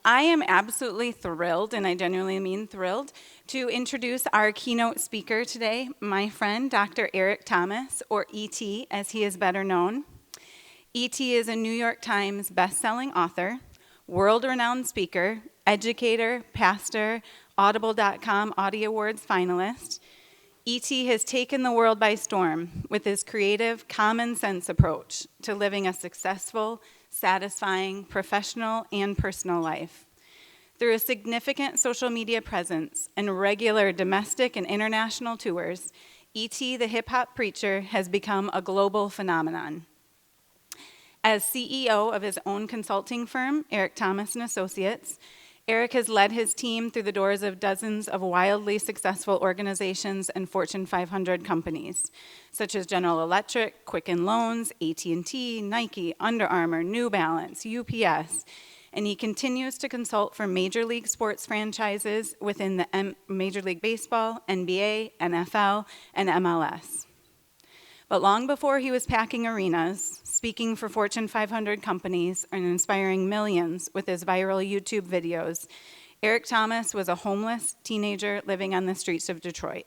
I am absolutely thrilled, and I genuinely mean thrilled, to introduce our keynote speaker today, my friend, Dr. Eric Thomas, or E.T., as he is better known. E.T. is a New York Times best-selling author, world-renowned speaker, educator, pastor, Audible.com Audio Awards finalist. E.T. has taken the world by storm with his creative, common-sense approach to living a successful, satisfying, professional, and personal life. Through a significant social media presence and regular domestic and international tours, E.T. the hip-hop preacher has become a global phenomenon. As CEO of his own consulting firm, Eric Thomas & Associates, Eric has led his team through the doors of dozens of wildly successful organizations and Fortune 500 companies, such as General Electric, Quicken Loans, AT&T, Nike, Under Armour, New Balance, UPS, and he continues to consult for major league sports franchises within the Major League Baseball, NBA, NFL, and MLS. But long before he was packing arenas, speaking for Fortune 500 companies, and inspiring millions with his viral YouTube videos, Eric Thomas was a homeless teenager living on the streets of Detroit.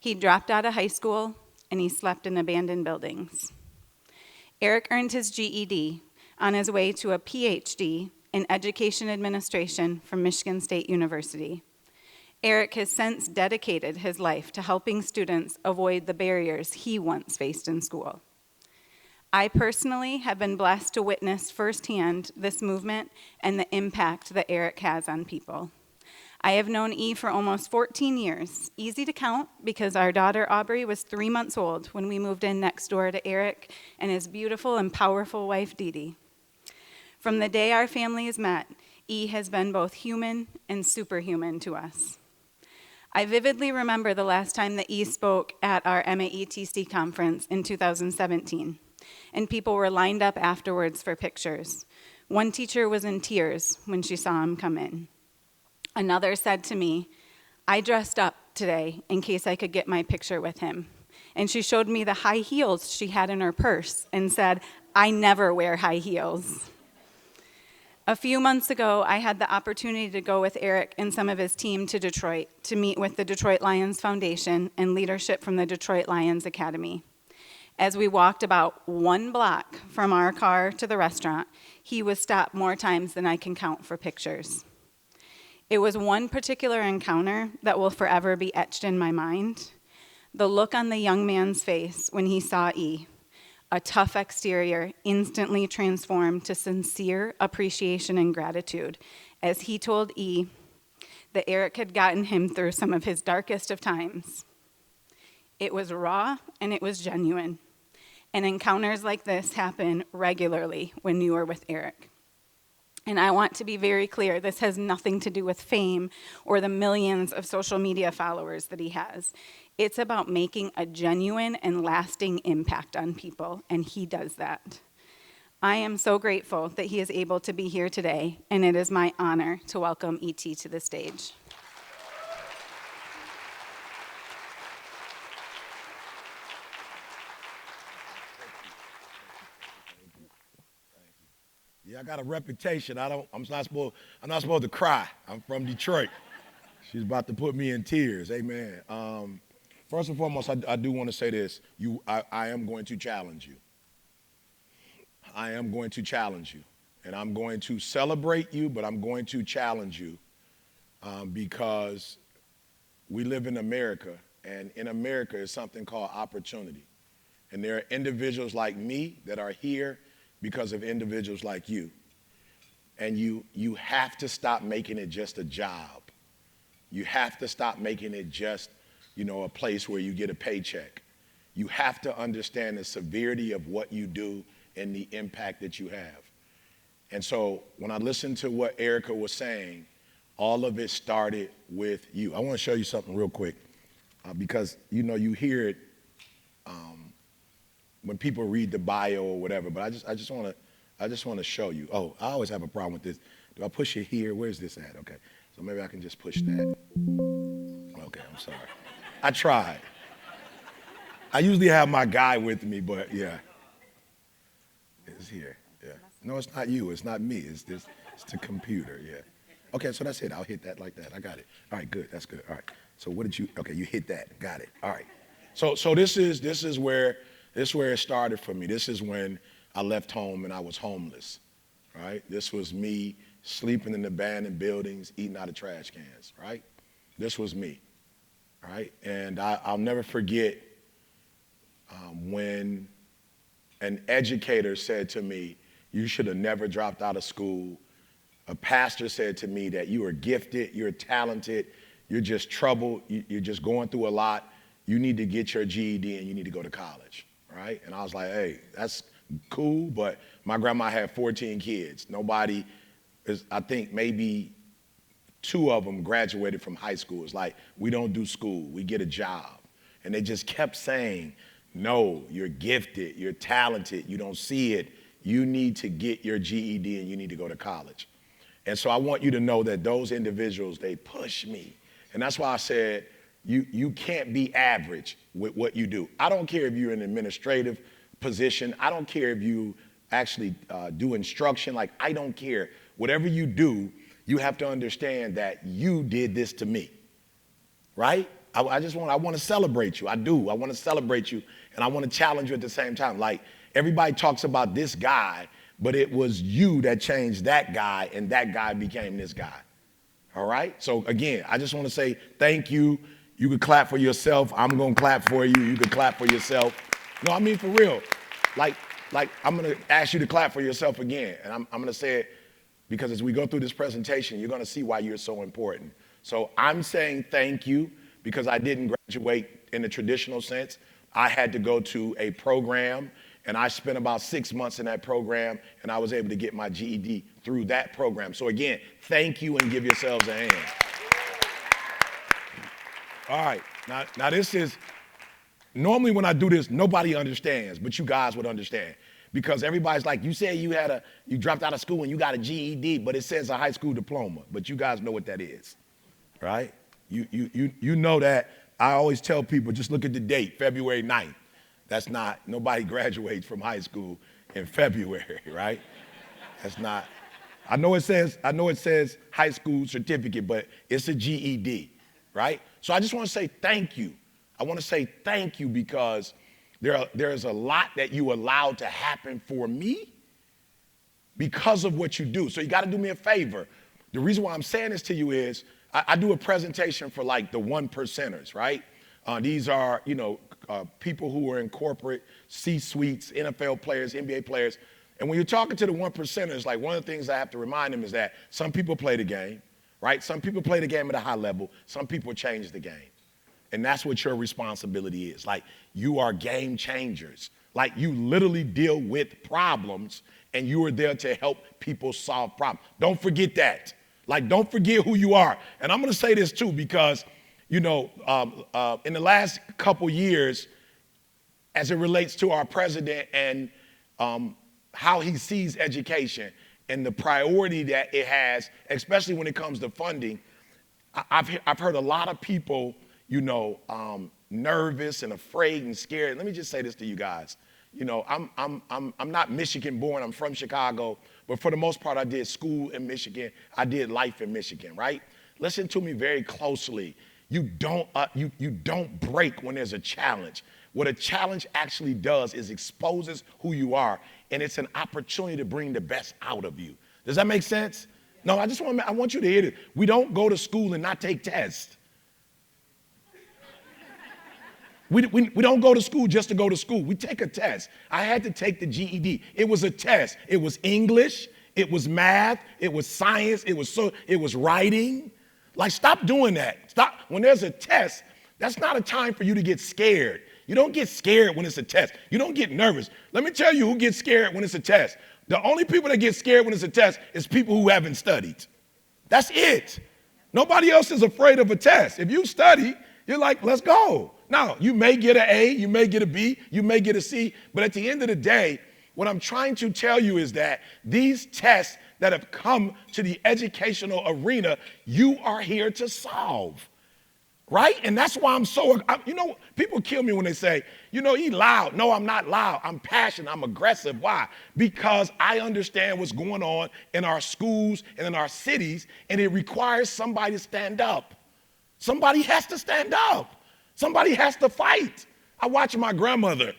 He dropped out of high school, and he slept in abandoned buildings. Eric earned his GED on his way to a PhD in education administration from Michigan State University. Eric has since dedicated his life to helping students avoid the barriers he once faced in school. I personally have been blessed to witness firsthand this movement and the impact that Eric has on people. I have known E for almost 14 years, easy to count because our daughter Aubrey was 3 months old when we moved in next door to Eric and his beautiful and powerful wife Dee Dee. From the day our families met, E has been both human and superhuman to us. I vividly remember the last time that E spoke at our MAETC conference in 2017, and people were lined up afterwards for pictures. One teacher was in tears when she saw him come in. Another said to me, "I dressed up today in case I could get my picture with him." And she showed me the high heels she had in her purse and said, "I never wear high heels." A few months ago, I had the opportunity to go with Eric and some of his team to Detroit to meet with the Detroit Lions Foundation and leadership from the Detroit Lions Academy. As we walked about 1 block from our car to the restaurant, he was stopped more times than I can count for pictures. It was one particular encounter that will forever be etched in my mind. The look on the young man's face when he saw E. A tough exterior instantly transformed to sincere appreciation and gratitude as he told E that Eric had gotten him through some of his darkest of times. It was raw and it was genuine. And encounters like this happen regularly when you are with Eric. And I want to be very clear, this has nothing to do with fame or the millions of social media followers that he has. It's about making a genuine and lasting impact on people, and he does that. I am so grateful that he is able to be here today, and it is my honor to welcome E.T. to the stage. Yeah, I got a reputation. I'm not supposed to cry. I'm from Detroit. She's about to put me in tears. Amen. First and foremost, I do want to say this. I am going to challenge you. I am going to challenge you. And I'm going to celebrate you, but I'm going to challenge you because we live in America, and in America is something called opportunity. And there are individuals like me that are here because of individuals like you. And you have to stop making it just a job. You have to stop making it just, a place where you get a paycheck. You have to understand the severity of what you do and the impact that you have. And so when I listened to what Erica was saying, all of it started with you. I want to show you something real quick because, you hear it when people read the bio or whatever, but I just want to show you. Oh, I always have a problem with this. Do I push it here? Where's this at? Okay, so maybe I can just push that. Okay, I'm sorry. I tried. I usually have my guy with me, but yeah. It's here, yeah. No, it's not you, it's not me, it's this. It's the computer, yeah. Okay, so that's it. I'll hit that like that. I got it. All right, good. That's good. All right. So what did you? Okay, you hit that. Got it. All right. So this is where it started for me. This is when I left home and I was homeless. Right. This was me sleeping in abandoned buildings, eating out of trash cans. Right. This was me. Right. And I'll never forget when an educator said to me, "You should have never dropped out of school." A pastor said to me that you are gifted, you're talented, you're just troubled, you're just going through a lot. You need to get your GED and you need to go to college, right? And I was like, hey, that's cool, but my grandma had 14 kids. Nobody I think maybe 2 of them graduated from high school. It's like, we don't do school, we get a job. And they just kept saying, no, you're gifted, you're talented, you don't see it. You need to get your GED and you need to go to college. And so I want you to know that those individuals, they push me. And that's why I said, you can't be average with what you do. I don't care if you're in an administrative position. I don't care if you actually do instruction. Like, I don't care. Whatever you do, you have to understand that you did this to me, right? I want to celebrate you. I do. I want to celebrate you, and I want to challenge you at the same time. Like, everybody talks about this guy, but it was you that changed that guy, and that guy became this guy. All right? So again, I just want to say thank you. You can clap for yourself. I'm going to clap for you. You can clap for yourself. No, I mean for real. Like I'm going to ask you to clap for yourself again. And I'm going to say it because as we go through this presentation, you're going to see why you're so important. So I'm saying thank you because I didn't graduate in the traditional sense. I had to go to a program, and I spent about 6 months in that program, and I was able to get my GED through that program. So again, thank you and give yourselves a hand. All right, now this is, normally when I do this, nobody understands, but you guys would understand. Because everybody's like, you say you dropped out of school and you got a GED, but it says a high school diploma, but you guys know what that is, right? You know that. I always tell people, just look at the date, February 9th. That's not, nobody graduates from high school in February, right? That's not, I know it says high school certificate, but it's a GED, right? So I just want to say thank you. I want to say thank you because there's a lot that you allowed to happen for me because of what you do. So you got to do me a favor. The reason why I'm saying this to you is I do a presentation for like the 1%ers, right? These are, people who are in corporate C-suites, NFL players, NBA players. And when you're talking to the 1%ers, like one of the things I have to remind them is that some people play the game, right? Some people play the game at a high level. Some people change the game. And that's what your responsibility is. Like, you are game changers. Like, you literally deal with problems and you are there to help people solve problems. Don't forget that. Like, don't forget who you are. And I'm going to say this too because, in the last couple years, as it relates to our president and how he sees education and the priority that it has, especially when it comes to funding, I've heard a lot of people, nervous and afraid and scared. Let me just say this to you guys. I'm not Michigan born. I'm from Chicago, but for the most part, I did school in Michigan. I did life in Michigan, right? Listen to me very closely. You don't break when there's a challenge. What a challenge actually does is exposes who you are, and it's an opportunity to bring the best out of you. Does that make sense? No, I want you to hear it. We don't go to school and not take tests. We don't go to school just to go to school. We take a test. I had to take the GED. It was a test. It was English. It was math. It was science. It was writing. Like, stop doing that. Stop. When there's a test, that's not a time for you to get scared. You don't get scared when it's a test. You don't get nervous. Let me tell you who gets scared when it's a test. The only people that get scared when it's a test is people who haven't studied. That's it. Nobody else is afraid of a test. If you study, you're like, let's go. Now, you may get an A, you may get a B, you may get a C, but at the end of the day, what I'm trying to tell you is that these tests that have come to the educational arena, you are here to solve. right? And that's why people kill me when they say, he's loud. No, I'm not loud. I'm passionate. I'm aggressive. Why? Because I understand what's going on in our schools and in our cities, and it requires somebody to stand up. Somebody has to stand up. Somebody has to fight. I watch my grandmother.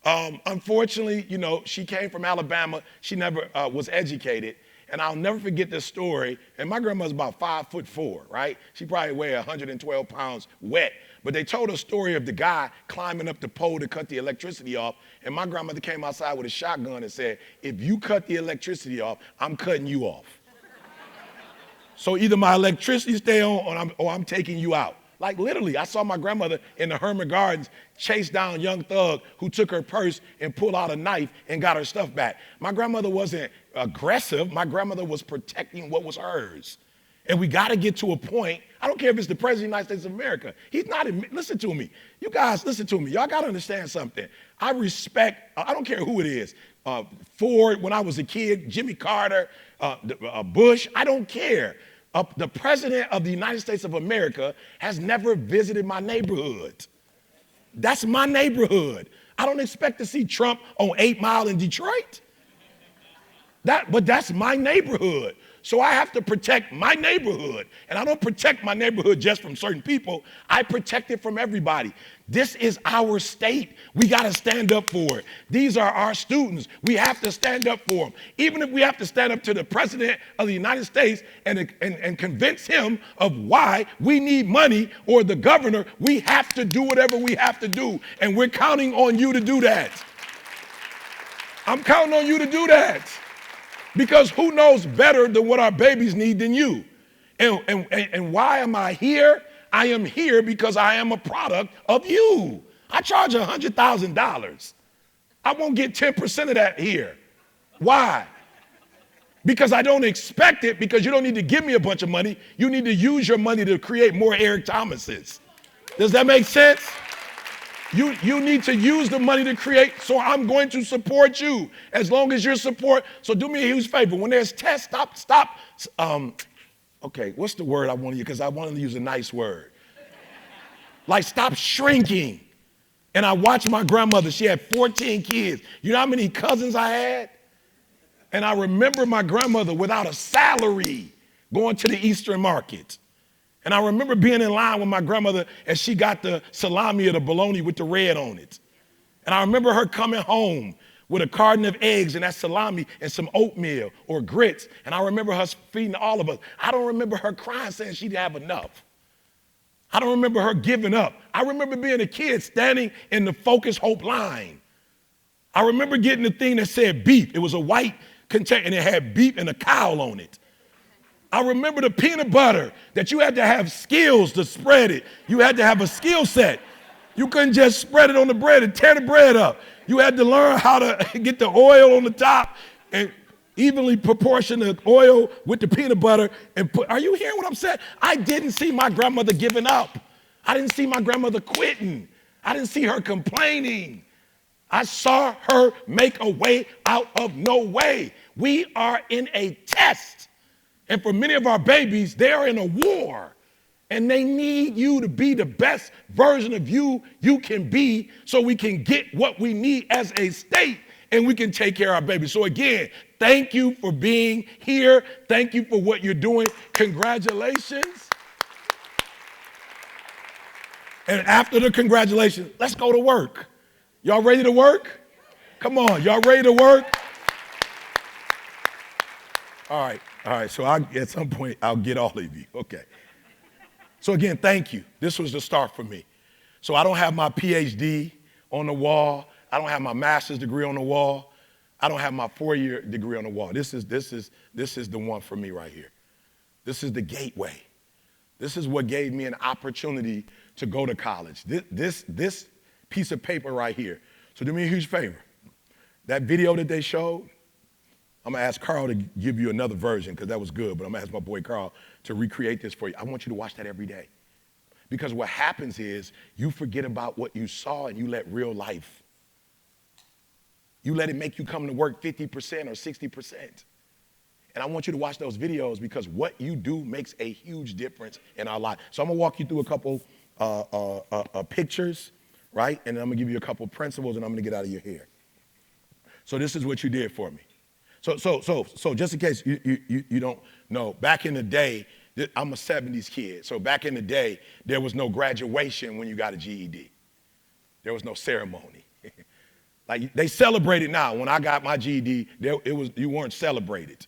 Unfortunately, she came from Alabama. She never was educated. And I'll never forget this story. And my grandmother's about 5'4", right? She probably weighed 112 pounds wet. But they told a story of the guy climbing up the pole to cut the electricity off. And my grandmother came outside with a shotgun and said, if you cut the electricity off, I'm cutting you off. So either my electricity stay on or I'm taking you out. Like literally, I saw my grandmother in the Herman Gardens chase down a young thug who took her purse and pulled out a knife and got her stuff back. My grandmother wasn't aggressive. My grandmother was protecting what was hers. And we got to get to a point. I don't care if it's the President of the United States of America. He's not, listen to me. You guys, listen to me. Y'all got to understand something. I respect, I don't care who it is. Ford, when I was a kid, Jimmy Carter, Bush, I don't care. The President of the United States of America has never visited my neighborhood. That's my neighborhood. I don't expect to see Trump on 8 Mile in Detroit. But that's my neighborhood. So I have to protect my neighborhood. And I don't protect my neighborhood just from certain people. I protect it from everybody. This is our state. We got to stand up for it. These are our students. We have to stand up for them. Even if we have to stand up to the President of the United States and convince him of why we need money, or the governor, we have to do whatever we have to do. And we're counting on you to do that. I'm counting on you to do that. Because who knows better than what our babies need than you? And why am I here? I am here because I am a product of you. I charge $100,000. I won't get 10% of that here. Why? Because I don't expect it, because you don't need to give me a bunch of money. You need to use your money to create more Eric Thomases. Does that make sense? You need to use the money to create, so I'm going to support you as long as you're support. So do me a huge favor. When there's tests, stop. Okay, what's the word I want to use? Because I wanted to use a nice word. Like stop shrinking. And I watched my grandmother. She had 14 kids. You know how many cousins I had? And I remember my grandmother without a salary going to the Eastern market. And I remember being in line with my grandmother and she got the salami or the bologna with the red on it. And I remember her coming home with a carton of eggs and that salami and some oatmeal or grits. And I remember her feeding all of us. I don't remember her crying saying she didn't have enough. I don't remember her giving up. I remember being a kid standing in the Focus Hope line. I remember getting the thing that said beef. It was a white container and it had beef and a cow on it. I remember the peanut butter that you had to have skills to spread it. You had to have a skill set. You couldn't just spread it on the bread and tear the bread up. You had to learn how to get the oil on the top and evenly proportion the oil with the peanut butter and put. Are you hearing what I'm saying? I didn't see my grandmother giving up. I didn't see my grandmother quitting. I didn't see her complaining. I saw her make a way out of no way. We are in a test. And for many of our babies, they are in a war. And they need you to be the best version of you can be, so we can get what we need as a state and we can take care of our babies. So again, thank you for being here. Thank you for what you're doing. Congratulations. And after the congratulations, let's go to work. Y'all ready to work? Come on, y'all ready to work? All right, so at some point, I'll get all of you, okay. So again, thank you. This was the start for me. So I don't have my PhD on the wall. I don't have my master's degree on the wall. I don't have my 4-year degree on the wall. This is the one for me right here. This is the gateway. This is what gave me an opportunity to go to college. This piece of paper right here. So do me a huge favor. That video that they showed, I'm going to ask Carl to give you another version because that was good, but I'm going to ask my boy Carl to recreate this for you. I want you to watch that every day. Because what happens is you forget about what you saw and you let real life. You let it make you come to work 50% or 60%. And I want you to watch those videos because what you do makes a huge difference in our life. So I'm going to walk you through a couple pictures, right? And I'm gonna give you a couple principles, and I'm gonna get out of your hair. So this is what you did for me. So just in case you don't know, back in the day, I'm a 70s kid. So back in the day, there was no graduation when you got a GED. There was no ceremony. Like they celebrate it now. When I got my GED, you weren't celebrated.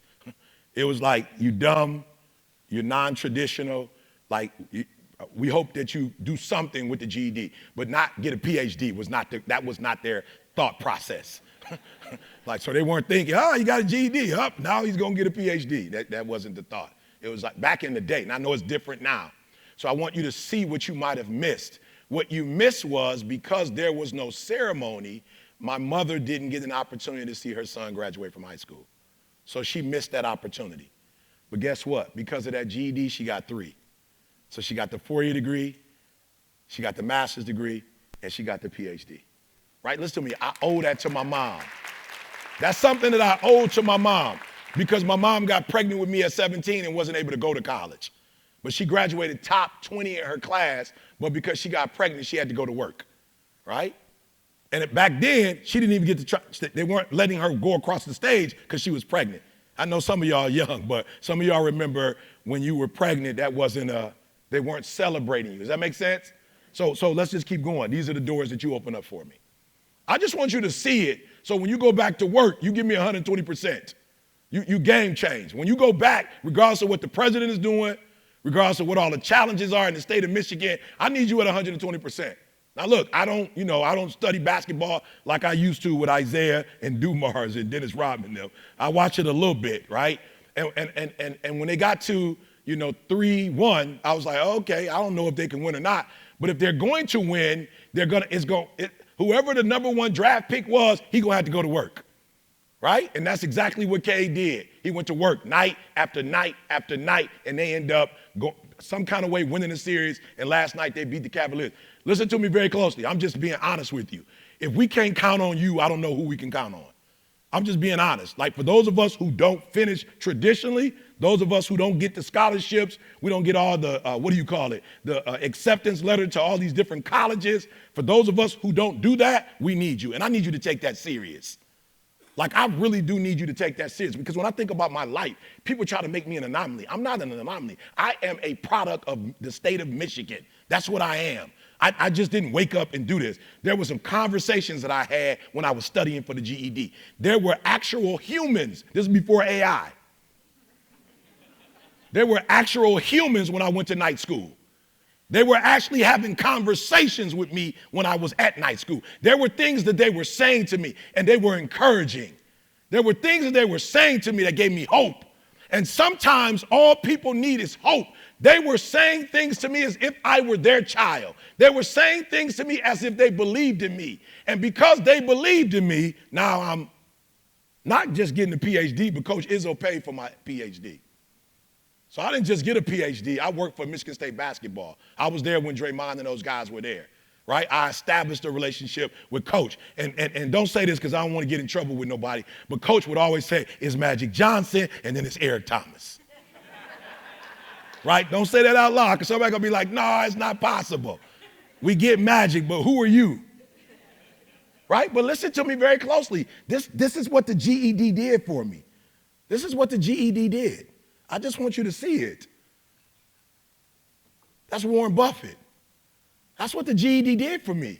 It was like you dumb, you're non-traditional. Like we hope that you do something with the GED, but not get a PhD. That was not their thought process. Like, so they weren't thinking, oh, you got a GED, now he's gonna get a PhD. That wasn't the thought. It was like back in the day, and I know it's different now. So I want you to see what you might have missed. What you missed was because there was no ceremony, my mother didn't get an opportunity to see her son graduate from high school. So she missed that opportunity. But guess what? Because of that GED, she got 3. So she got the 4-year degree, she got the master's degree, and she got the PhD. Right? Listen to me, I owe that to my mom. That's something that I owe to my mom because my mom got pregnant with me at 17 and wasn't able to go to college. But she graduated top 20 in her class, but because she got pregnant, she had to go to work, right? And back then, she didn't even get to try, they weren't letting her go across the stage because she was pregnant. I know some of y'all are young, but some of y'all remember when you were pregnant, they weren't celebrating you. Does that make sense? So let's just keep going. These are the doors that you open up for me. I just want you to see it, so when you go back to work, you give me 120%. You game change. When you go back, regardless of what the president is doing, regardless of what all the challenges are in the state of Michigan, I need you at 120%. Now look, I don't study basketball like I used to with Isaiah and Dumars and Dennis Rodman them. I watch it a little bit, right? And when they got to 3-1, I was like, okay, I don't know if they can win or not, but if they're going to win, whoever the number 1 draft pick was, he gonna have to go to work, right? And that's exactly what K did. He went to work night after night after night, and they end up some kind of way winning the series, and last night they beat the Cavaliers. Listen to me very closely. I'm just being honest with you. If we can't count on you, I don't know who we can count on. I'm just being honest. Like for those of us who don't finish traditionally, those of us who don't get the scholarships, we don't get all the, the acceptance letter to all these different colleges. For those of us who don't do that, we need you. And I need you to take that serious. Like I really do need you to take that serious because when I think about my life, people try to make me an anomaly. I'm not an anomaly. I am a product of the state of Michigan. That's what I am. I just didn't wake up and do this. There were some conversations that I had when I was studying for the GED. There were actual humans. This is before AI. There were actual humans when I went to night school. They were actually having conversations with me when I was at night school. There were things that they were saying to me, and they were encouraging. There were things that they were saying to me that gave me hope. And sometimes all people need is hope. They were saying things to me as if I were their child. They were saying things to me as if they believed in me. And because they believed in me, now I'm not just getting a PhD, but Coach Izzo paid for my PhD. So I didn't just get a PhD. I worked for Michigan State basketball. I was there when Draymond and those guys were there, right? I established a relationship with Coach. And don't say this because I don't want to get in trouble with nobody, but Coach would always say, it's Magic Johnson, and then it's Eric Thomas. Right? Don't say that out loud because somebody's going to be like, no, it's not possible. We get Magic, but who are you? Right? But listen to me very closely. This is what the GED did for me. This is what the GED did. I just want you to see it. That's Warren Buffett. That's what the GED did for me.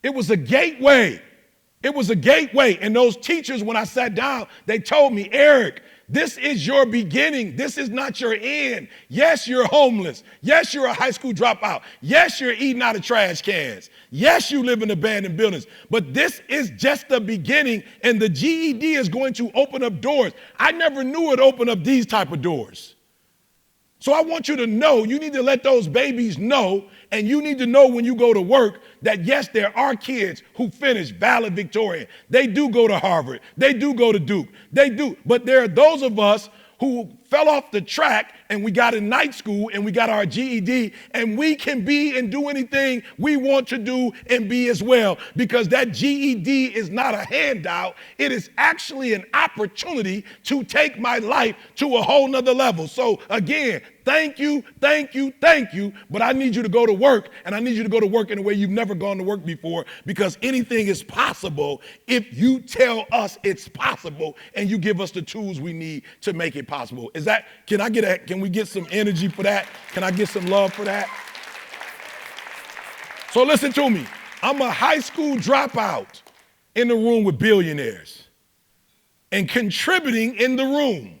It was a gateway. It was a gateway. And those teachers, when I sat down, they told me, Eric, this is your beginning. This is not your end. Yes, you're homeless. Yes, you're a high school dropout. Yes, you're eating out of trash cans. Yes, you live in abandoned buildings. But this is just the beginning, and the GED is going to open up doors. I never knew it opened up these type of doors. So I want you to know, you need to let those babies know, and you need to know when you go to work that yes, there are kids who finish valedictorian. They do go to Harvard. They do go to Duke. They do. But there are those of us who fell off the track and we got in night school and we got our GED, and we can be and do anything we want to do and be as well, because that GED is not a handout. It is actually an opportunity to take my life to a whole nother level. So again, thank you, but I need you to go to work, and I need you to go to work in a way you've never gone to work before, because anything is possible if you tell us it's possible and you give us the tools we need to make it possible. Can we get some energy for that? Can I get some love for that? So listen to me. I'm a high school dropout in the room with billionaires and contributing in the room.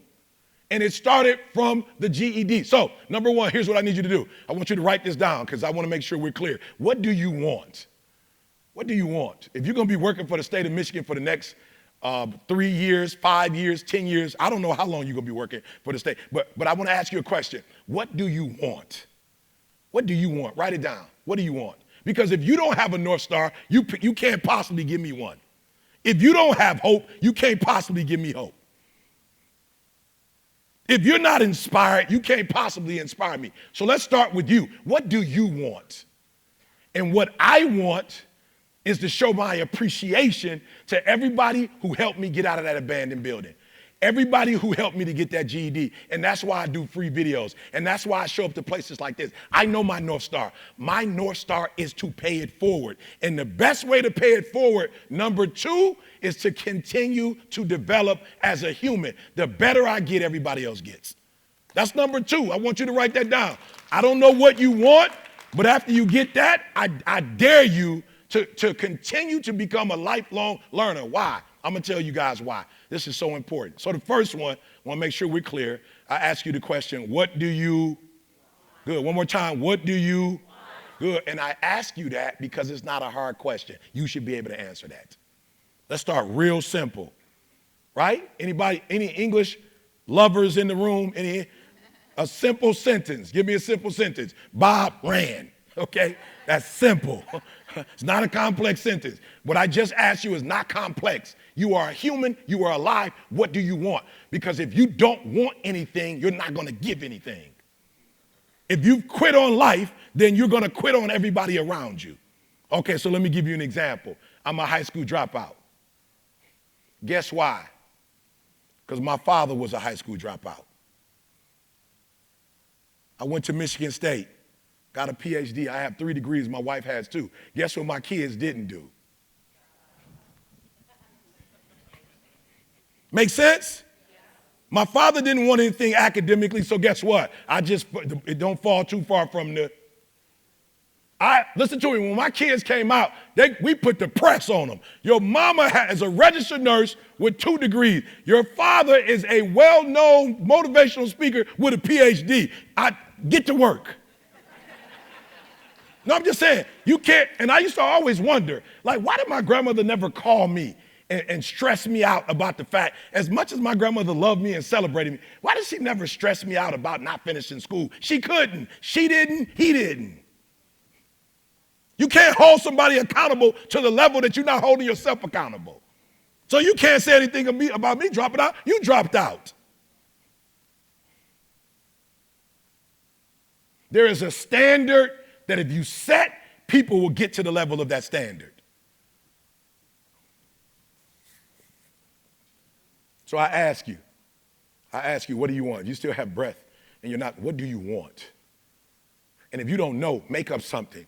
And it started from the GED. So, number one, here's what I need you to do. I want you to write this down because I want to make sure we're clear. What do you want? What do you want? If you're going to be working for the state of Michigan for the next 3 years, 5 years, 10 years, I don't know how long you're going to be working for the state, but I want to ask you a question. What do you want? What do you want? Write it down. What do you want? Because if you don't have a North Star, you can't possibly give me one. If you don't have hope, you can't possibly give me hope. If you're not inspired, you can't possibly inspire me. So let's start with you. What do you want? And what I want is to show my appreciation to everybody who helped me get out of that abandoned building. Everybody who helped me to get that GED. And that's why I do free videos. And that's why I show up to places like this. I know my North Star. My North Star is to pay it forward. And the best way to pay it forward, number two, is to continue to develop as a human. The better I get, everybody else gets. That's number two. I want you to write that down. I don't know what you want, but after you get that, I dare you to continue to become a lifelong learner. Why? I'm going to tell you guys why. This is so important. So the first one, I want to make sure we're clear. I ask you the question, what do you? Good. One more time. What do you? Good. And I ask you that because it's not a hard question. You should be able to answer that. Let's start real simple, right? Anybody, any English lovers in the room? A simple sentence. Give me a simple sentence. Bob ran. Okay? That's simple. It's not a complex sentence. What I just asked you is not complex. You are a human. You are alive. What do you want? Because if you don't want anything, you're not going to give anything. If you quit on life, then you're going to quit on everybody around you. Okay, so let me give you an example. I'm a high school dropout. Guess why? Because my father was a high school dropout. I went to Michigan State, got a PhD. I have 3 degrees. My wife has 2. Guess what my kids didn't do? Make sense? My father didn't want anything academically, so guess what? It don't fall too far from the... Listen to me, when my kids came out, we put the press on them. Your mama is a registered nurse with 2 degrees. Your father is a well-known motivational speaker with a PhD. Get to work. No, I'm just saying, you can't, and I used to always wonder, like, why did my grandmother never call me and stress me out about the fact, as much as my grandmother loved me and celebrated me, why did she never stress me out about not finishing school? She couldn't. She didn't. He didn't. You can't hold somebody accountable to the level that you're not holding yourself accountable. So you can't say anything about me dropping out. You dropped out. There is a standard that if you set, people will get to the level of that standard. So I ask you, what do you want? You still have breath and you're not, what do you want? And if you don't know, make up something.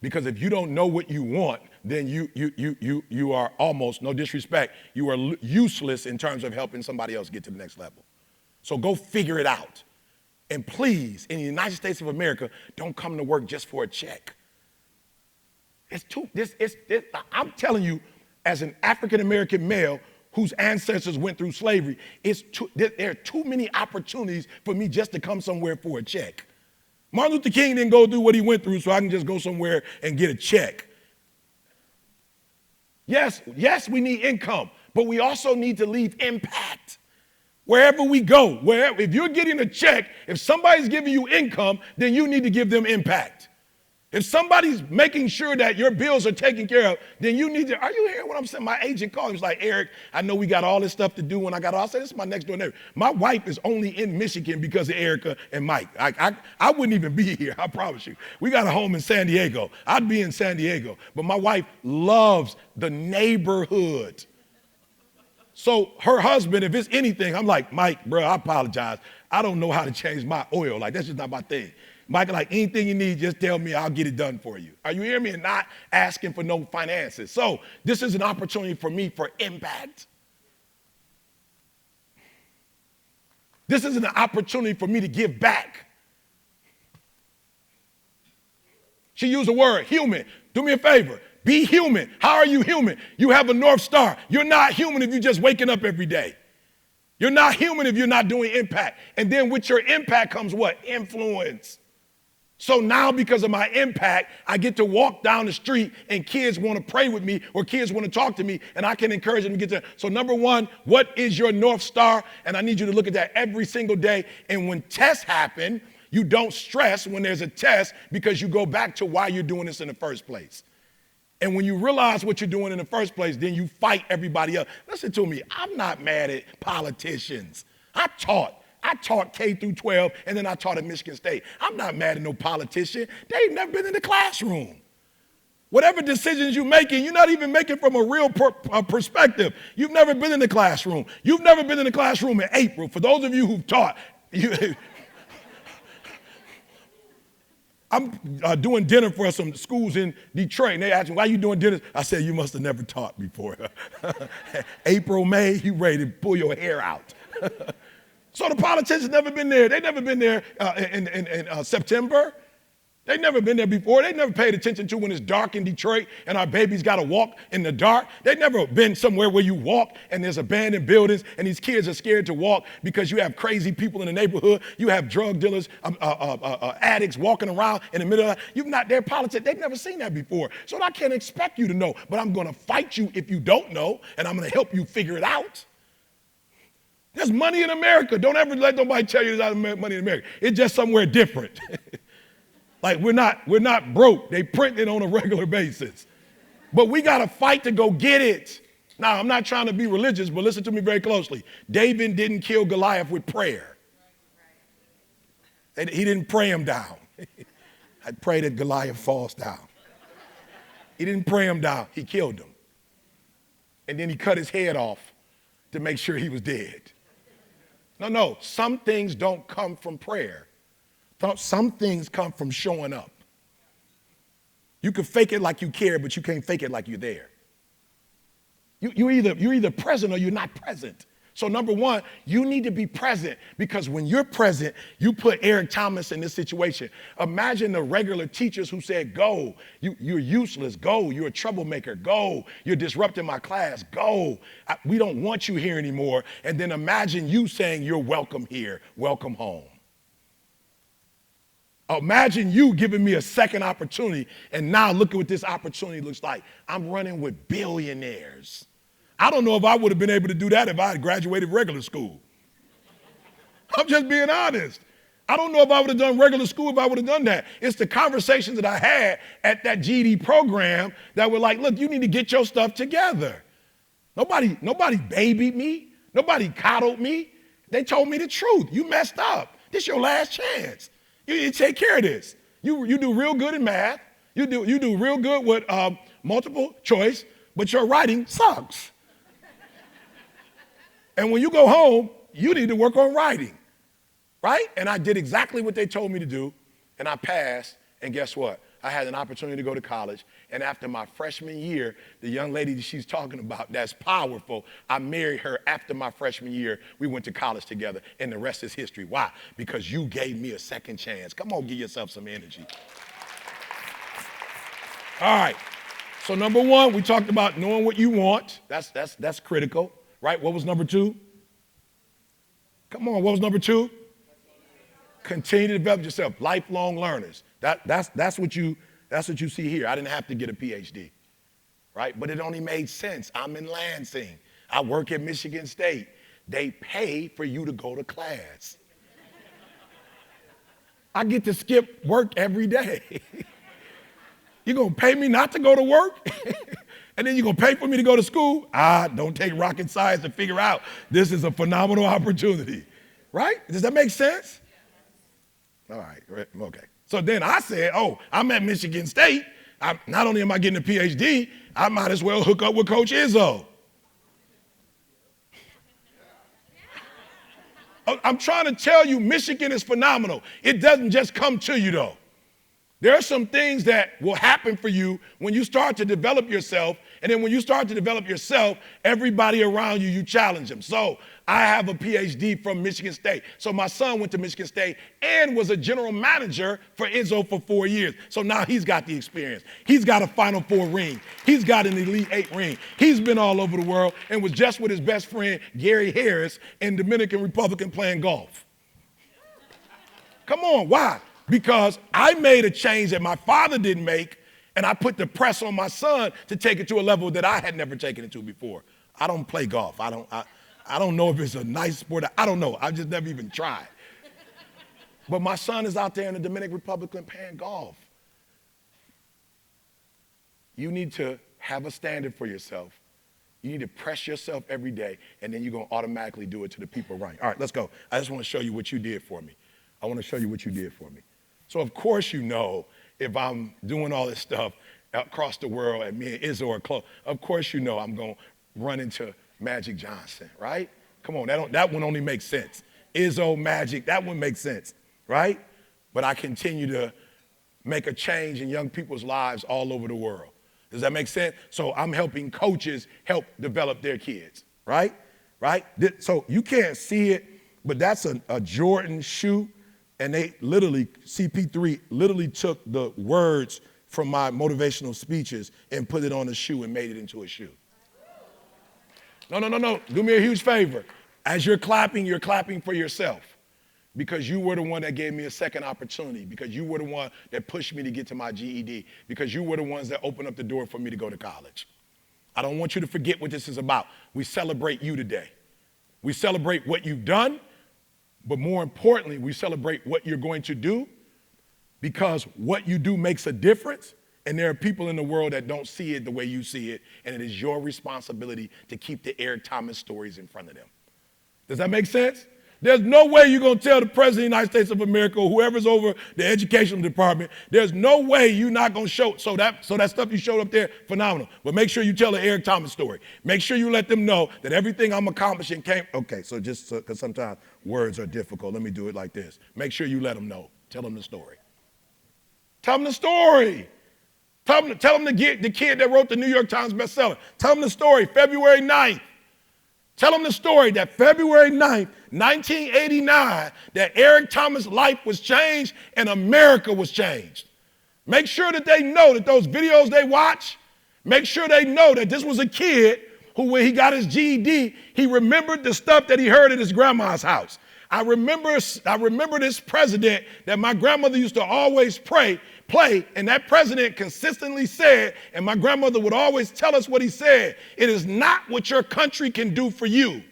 Because if you don't know what you want, then you are almost, no disrespect, you are useless in terms of helping somebody else get to the next level. So go figure it out. And please, in the United States of America, don't come to work just for a check. I'm telling you, as an African-American male whose ancestors went through slavery, there are too many opportunities for me just to come somewhere for a check. Martin Luther King didn't go through what he went through so I can just go somewhere and get a check. Yes, we need income, but we also need to leave impact. Wherever we go, if you're getting a check, if somebody's giving you income, then you need to give them impact. If somebody's making sure that your bills are taken care of, then you need to, are you hearing what I'm saying? My agent called, he was like, Eric, I know we got all this stuff to do when I said, this is my next door neighbor. My wife is only in Michigan because of Erica and Mike. I wouldn't even be here, I promise you. We got a home in San Diego. I'd be in San Diego. But my wife loves the neighborhood. So her husband, if it's anything, I'm like, Mike, bro, I apologize. I don't know how to change my oil. Like, that's just not my thing. Mike, like, anything you need, just tell me, I'll get it done for you. Are you hearing me? And not asking for no finances. So this is an opportunity for me for impact. This is an opportunity for me to give back. She used the word human. Do me a favor. Be human. How are you human? You have a North Star. You're not human if you're just waking up every day. You're not human if you're not doing impact. And then with your impact comes what? Influence. So now because of my impact, I get to walk down the street and kids want to pray with me or kids want to talk to me and I can encourage them to get to. So number one, what is your North Star? And I need you to look at that every single day. And when tests happen, you don't stress when there's a test because you go back to why you're doing this in the first place. And when you realize what you're doing in the first place, then you fight everybody else. Listen to me. I'm not mad at politicians. I taught K through 12, and then I taught at Michigan State. I'm not mad at no politician. They've never been in the classroom. Whatever decisions you're making, you're not even making from a real perspective. You've never been in the classroom. You've never been in the classroom in April. For those of you who've taught, I'm doing dinner for some schools in Detroit, and they asked me, why are you doing dinner? I said, you must have never taught before. April, May, you ready to pull your hair out. So the politicians never been there. They've never been there in September. They've never been there before. They've never paid attention to when it's dark in Detroit and our babies got to walk in the dark. They've never been somewhere where you walk and there's abandoned buildings and these kids are scared to walk because you have crazy people in the neighborhood. You have drug dealers, addicts walking around in the middle of their politics. They've never seen that before. So I can't expect you to know, but I'm going to fight you if you don't know, and I'm going to help you figure it out. There's money in America. Don't ever let nobody tell you there's not money in America. It's just somewhere different. Like we're not broke. They print it on a regular basis. But we got to fight to go get it. Now, I'm not trying to be religious, but listen to me very closely. David didn't kill Goliath with prayer. He didn't pray him down. I pray that Goliath falls down. He didn't pray him down. He killed him. And then he cut his head off to make sure he was dead. No, some things don't come from prayer. Some things come from showing up. You can fake it like you care, but you can't fake it like you're there. You're either present or you're not present. So number one, you need to be present because when you're present, you put Eric Thomas in this situation. Imagine the regular teachers who said, go, you're useless, go, you're a troublemaker, go, you're disrupting my class, go, we don't want you here anymore. And then imagine you saying you're welcome here, welcome home. Imagine you giving me a second opportunity, and now look at what this opportunity looks like. I'm running with billionaires. I don't know if I would have been able to do that if I had graduated regular school. I'm just being honest. I don't know if I would have done regular school if I would have done that. It's the conversations that I had at that GED program that were like, look, you need to get your stuff together. Nobody babied me. Nobody coddled me. They told me the truth. You messed up. This is your last chance. You need to take care of this. You do real good in math. You do real good with multiple choice, but your writing sucks. And when you go home, you need to work on writing, right? And I did exactly what they told me to do, and I passed, and guess what? I had an opportunity to go to college, and after my freshman year, the young lady that she's talking about, that's powerful, I married her after my freshman year. We went to college together, and the rest is history. Why? Because you gave me a second chance. Come on, give yourself some energy. All right, so number one, we talked about knowing what you want. That's critical. Right? What was number two? Come on, what was number two? Continue to develop yourself. Lifelong learners. That's what you see here. I didn't have to get a PhD, right? But it only made sense. I'm in Lansing. I work at Michigan State. They pay for you to go to class. I get to skip work every day. You're going to pay me not to go to work? And then you're going to pay for me to go to school? Don't take rocket science to figure out this is a phenomenal opportunity. Right? Does that make sense? All right. Okay. So then I said, I'm at Michigan State. Not only am I getting a PhD, I might as well hook up with Coach Izzo. I'm trying to tell you, Michigan is phenomenal. It doesn't just come to you, though. There are some things that will happen for you when you start to develop yourself. And then when you start to develop yourself, everybody around you, you challenge them. So I have a PhD from Michigan State. So my son went to Michigan State and was a general manager for Izzo for 4 years. So now he's got the experience. He's got a Final Four ring. He's got an Elite Eight ring. He's been all over the world and was just with his best friend, Gary Harris, in Dominican Republic playing golf. Come on, why? Because I made a change that my father didn't make, and I put the press on my son to take it to a level that I had never taken it to before. I don't play golf. I don't know if it's a nice sport. I don't know. I just never even tried. But my son is out there in the Dominican Republic playing golf. You need to have a standard for yourself. You need to press yourself every day, and then you're going to automatically do it to the people around you. All right, let's go. I just want to show you what you did for me. I want to show you what you did for me. So, of course, you know, if I'm doing all this stuff across the world and me and Izzo are close, of course you know I'm going to run into Magic Johnson, right? Come on, that one only makes sense. Izzo, Magic, that one makes sense, right? But I continue to make a change in young people's lives all over the world. Does that make sense? So I'm helping coaches help develop their kids, right? Right? So you can't see it, but that's a Jordan shoe. And they literally, CP3 literally took the words from my motivational speeches and put it on a shoe and made it into a shoe. No. Do me a huge favor. As you're clapping for yourself because you were the one that gave me a second opportunity, because you were the one that pushed me to get to my GED, because you were the ones that opened up the door for me to go to college. I don't want you to forget what this is about. We celebrate you today. We celebrate what you've done. But more importantly, we celebrate what you're going to do, because what you do makes a difference, and there are people in the world that don't see it the way you see it, and it is your responsibility to keep the Eric Thomas stories in front of them. Does that make sense? There's no way you're going to tell the President of the United States of America or whoever's over the educational department, there's no way you're not going to show. So that stuff you showed up there, phenomenal. But make sure you tell the Eric Thomas story. Make sure you let them know that everything I'm accomplishing came. Okay, so just because sometimes words are difficult, let me do it like this. Make sure you let them know. Tell them the story. Tell them the story. Tell them the kid that wrote the New York Times bestseller. Tell them the story, February 9th. Tell them the story that February 9th, 1989, that Eric Thomas' life was changed and America was changed. Make sure that they know that those videos they watch, make sure they know that this was a kid who, when he got his GED, he remembered the stuff that he heard at his grandma's house. I remember this president that my grandmother used to always play, and that president consistently said, and my grandmother would always tell us what he said, it is not what your country can do for you.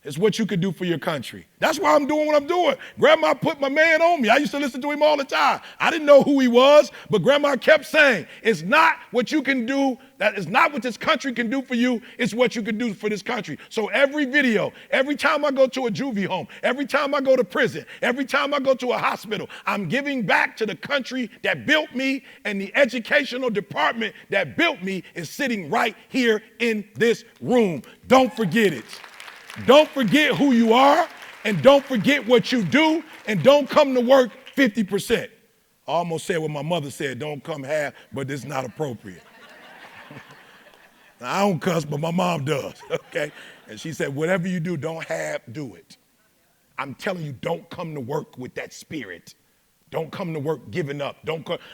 It's what you could do for your country. That's why I'm doing what I'm doing. Grandma put my man on me. I used to listen to him all the time. I didn't know who he was, but Grandma kept saying, it's not what you can do, that is not what this country can do for you, it's what you can do for this country. So every video, every time I go to a juvie home, every time I go to prison, every time I go to a hospital, I'm giving back to the country that built me, and the educational department that built me is sitting right here in this room. Don't forget it. Don't forget who you are, and don't forget what you do, and don't come to work 50%. I almost said what my mother said, don't come half, but it's not appropriate. Now, I don't cuss, but my mom does, okay? And she said, whatever you do, don't do it. I'm telling you, don't come to work with that spirit. Don't come to work giving up.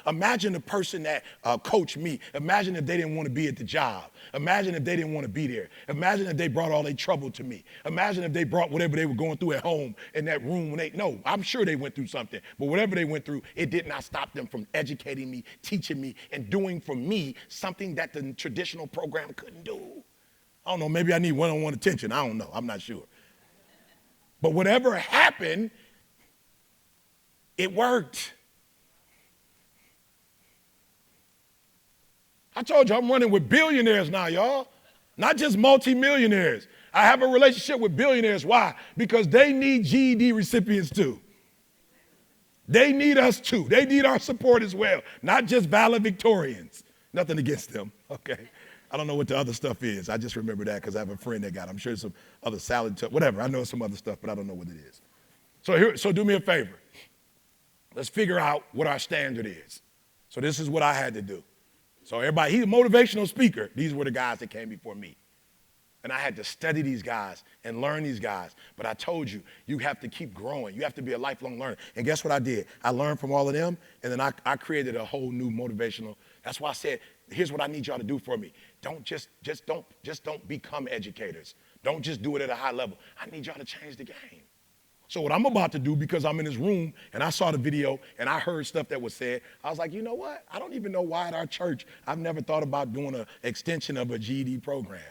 Imagine the person that coached me. Imagine if they didn't want to be at the job. Imagine if they didn't want to be there. Imagine if they brought all their trouble to me. Imagine if they brought whatever they were going through at home in that room. I'm sure they went through something. But whatever they went through, it did not stop them from educating me, teaching me, and doing for me something that the traditional program couldn't do. I don't know, maybe I need one-on-one attention. I don't know. I'm not sure. But whatever happened, it worked. I told you I'm running with billionaires now, y'all. Not just multimillionaires. I have a relationship with billionaires. Why? Because they need GED recipients too. They need us too. They need our support as well. Not just valedictorians. Nothing against them, okay? I don't know what the other stuff is. I just remember that because I have a friend that got it. I'm sure some other whatever. I know some other stuff, but I don't know what it is. So do me a favor. Let's figure out what our standard is. So this is what I had to do. So everybody, he's a motivational speaker. These were the guys that came before me. And I had to study these guys and learn these guys. But I told you, you have to keep growing. You have to be a lifelong learner. And guess what I did? I learned from all of them, and then I created a whole new motivational. That's why I said, here's what I need y'all to do for me. Don't don't become educators. Don't just do it at a high level. I need y'all to change the game. So what I'm about to do, because I'm in this room and I saw the video and I heard stuff that was said, I was like, you know what? I don't even know why at our church I've never thought about doing an extension of a GED program.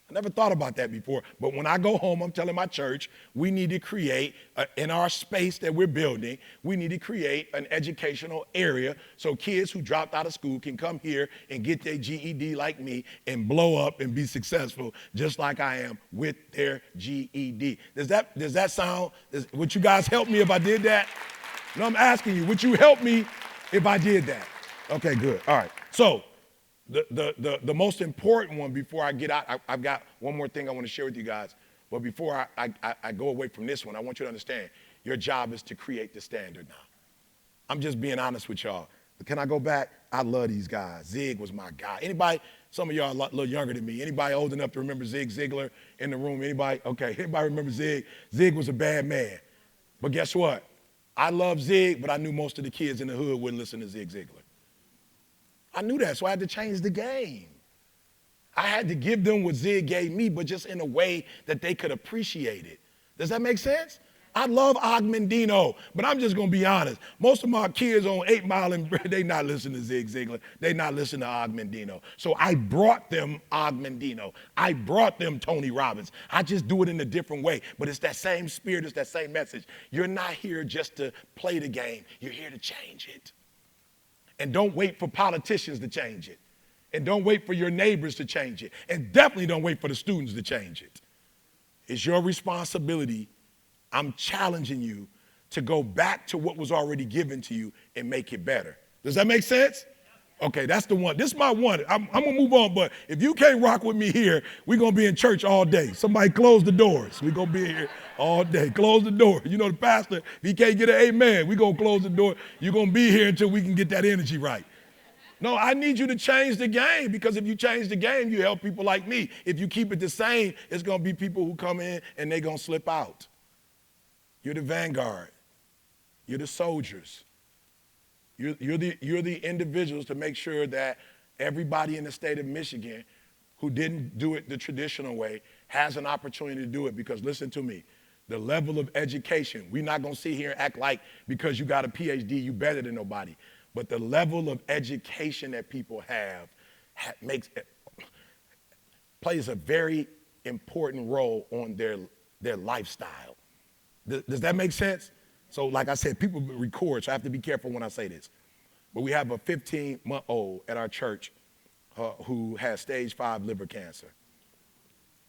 I never thought about that before. But when I go home, I'm telling my church, we need to create, in our space that we're building, we need to create an educational area so kids who dropped out of school can come here and get their GED like me and blow up and be successful just like I am with their GED. Does that sound, would you guys help me if I did that? No, I'm asking you, would you help me if I did that? Okay, good. All right. So, the most important one before I get out, I've got one more thing I want to share with you guys. But before I go away from this one, I want you to understand, your job is to create the standard now. I'm just being honest with y'all. But can I go back? I love these guys. Zig was my guy. Anybody, some of y'all are a little younger than me. Anybody old enough to remember Zig Ziglar in the room? Anybody? Okay, anybody remember Zig? Zig was a bad man. But guess what? I love Zig, but I knew most of the kids in the hood wouldn't listen to Zig Ziglar. I knew that, so I had to change the game. I had to give them what Zig gave me, but just in a way that they could appreciate it. Does that make sense? I love Ogmandino, but I'm just going to be honest. Most of my kids on 8 Mile and they not listening to Zig Ziglar. They not listening to Ogmandino. So I brought them Ogmandino. I brought them Tony Robbins. I just do it in a different way, but it's that same spirit, it's that same message. You're not here just to play the game. You're here to change it. And don't wait for politicians to change it. And don't wait for your neighbors to change it. And definitely don't wait for the students to change it. It's your responsibility. I'm challenging you to go back to what was already given to you and make it better. Does that make sense? Okay, that's the one. This is my one. I'm going to move on, but if you can't rock with me here, we're going to be in church all day. Somebody close the doors. We're going to be here all day. Close the door. You know the pastor, if he can't get an amen, we're going to close the door. You're going to be here until we can get that energy right. No, I need you to change the game, because if you change the game, you help people like me. If you keep it the same, it's going to be people who come in and they're going to slip out. You're the vanguard. You're the soldiers. You're the individuals to make sure that everybody in the state of Michigan who didn't do it the traditional way has an opportunity to do it. Because listen to me, the level of education, we're not going to sit here and act like because you got a PhD, you better than nobody. But the level of education that people have plays a very important role on their lifestyle. Does that make sense? So like I said, people record, so I have to be careful when I say this. But we have a 15-month-old at our church who has stage 5 liver cancer.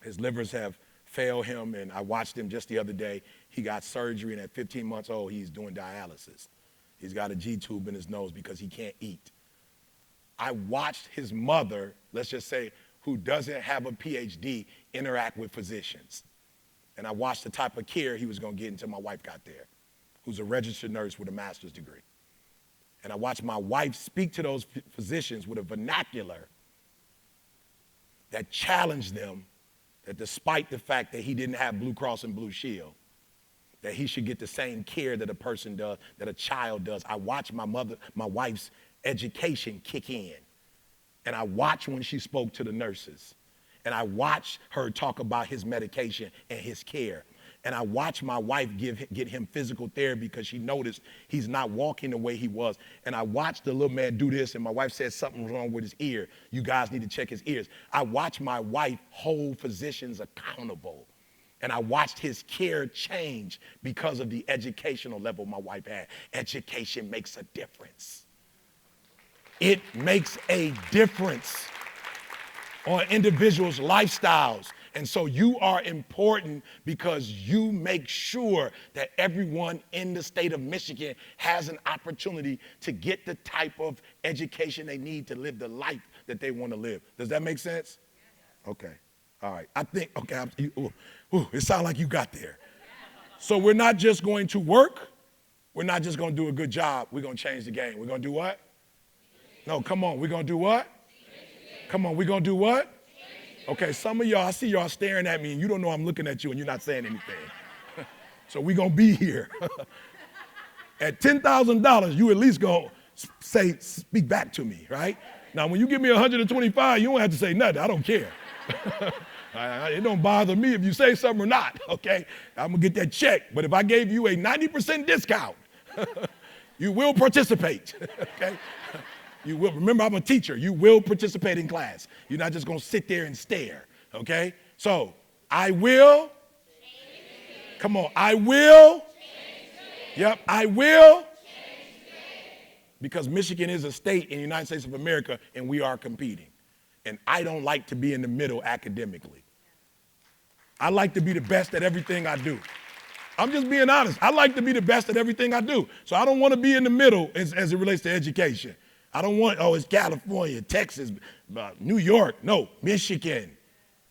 His livers have failed him, and I watched him just the other day. He got surgery, and at 15 months old, he's doing dialysis. He's got a G-tube in his nose because he can't eat. I watched his mother, let's just say, who doesn't have a PhD, interact with physicians. And I watched the type of care he was going to get until my wife got there, who's a registered nurse with a master's degree. And I watched my wife speak to those physicians with a vernacular that challenged them, that despite the fact that he didn't have Blue Cross and Blue Shield, that he should get the same care that a person does, that a child does. I watched my wife's education kick in. And I watched when she spoke to the nurses. And I watched her talk about his medication and his care. And I watched my wife get him physical therapy because she noticed he's not walking the way he was. And I watched the little man do this, and my wife said something's wrong with his ear. You guys need to check his ears. I watched my wife hold physicians accountable. And I watched his care change because of the educational level my wife had. Education makes a difference. It makes a difference on individuals' lifestyles. And so you are important because you make sure that everyone in the state of Michigan has an opportunity to get the type of education they need to live the life that they want to live. Does that make sense? Okay. All right. I think, okay, it sounds like you got there. So we're not just going to work. We're not just going to do a good job. We're going to change the game. We're going to do what? No, come on. We're going to do what? Come on. We're going to do what? Okay, some of y'all, I see y'all staring at me and you don't know I'm looking at you and you're not saying anything. So we're going to be here. At $10,000, you at least going to speak back to me, right? Now, when you give me 125, you don't have to say nothing. I don't care. It don't bother me if you say something or not, okay? I'm going to get that check. But if I gave you a 90% discount, you will participate, okay? You will. Remember, I'm a teacher. You will participate in class. You're not just going to sit there and stare, okay? So, I will. Come on, I will. Yep, I will. Because Michigan is a state in the United States of America, and we are competing. And I don't like to be in the middle academically. I like to be the best at everything I do. I'm just being honest. I like to be the best at everything I do. So I don't want to be in the middle as it relates to education. I don't want, it's California, Texas, New York. No, Michigan,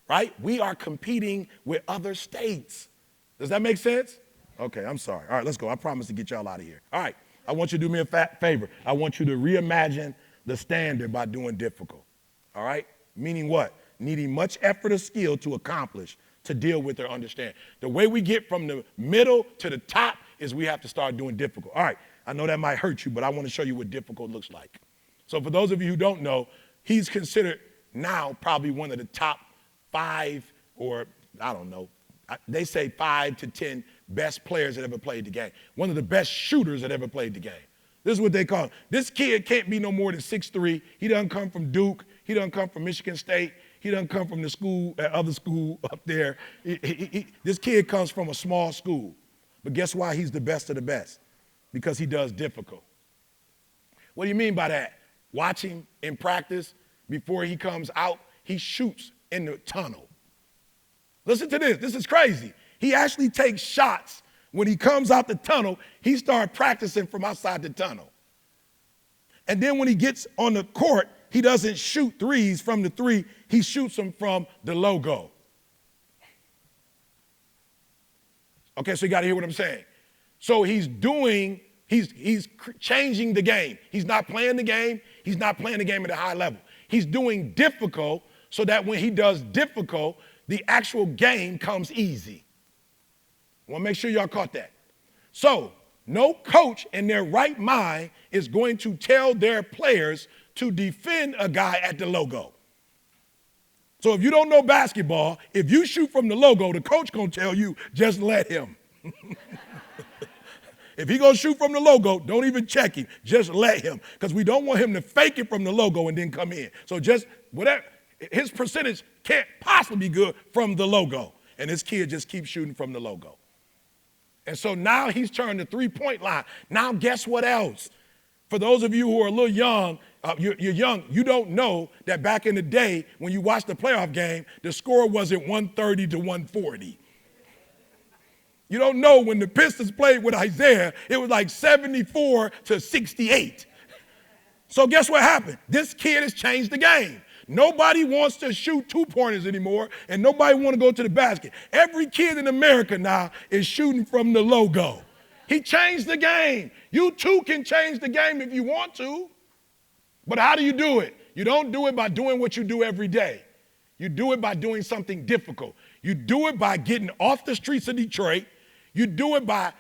right? We are competing with other states. Does that make sense? Okay, I'm sorry. All right, let's go. I promise to get y'all out of here. All right, I want you to do me a favor. I want you to reimagine the standard by doing difficult. All right? Meaning what? Needing much effort or skill to accomplish, to deal with or understand. The way we get from the middle to the top is we have to start doing difficult. All right, I know that might hurt you, but I want to show you what difficult looks like. So for those of you who don't know, he's considered now probably one of the top 5 or, I don't know, they say 5 to 10 best players that ever played the game. One of the best shooters that ever played the game. This is what they call him. This kid can't be no more than 6'3". He doesn't come from Duke. He doesn't come from Michigan State. He doesn't come from the school, other school up there. This kid comes from a small school. But guess why he's the best of the best? Because he does difficult. What do you mean by that? Watch him in practice. Before he comes out, he shoots in the tunnel. Listen to this. This is crazy. He actually takes shots. When he comes out the tunnel, he starts practicing from outside the tunnel. And then when he gets on the court, he doesn't shoot threes from the 3. He shoots them from the logo. Okay, so you got to hear what I'm saying. So he's changing the game. He's not playing the game. He's not playing the game at a high level. He's doing difficult so that when he does difficult, the actual game comes easy. I want to make sure y'all caught that. So no coach in their right mind is going to tell their players to defend a guy at the logo. So if you don't know basketball, if you shoot from the logo, the coach going to tell you, just let him. If he going to shoot from the logo, don't even check him. Just let him. Because we don't want him to fake it from the logo and then come in. So just whatever, his percentage can't possibly be good from the logo. And this kid just keeps shooting from the logo. And so now he's turned the 3-point line. Now guess what else? For those of you who are a little young, you're young, you don't know that back in the day when you watched the playoff game, the score wasn't 130 to 140. You don't know when the Pistons played with Isaiah, it was like 74 to 68. So guess what happened? This kid has changed the game. Nobody wants to shoot 2-pointers anymore, and nobody want to go to the basket. Every kid in America now is shooting from the logo. He changed the game. You too can change the game if you want to. But how do you do it? You don't do it by doing what you do every day. You do it by doing something difficult. You do it by getting off the streets of Detroit. You do it by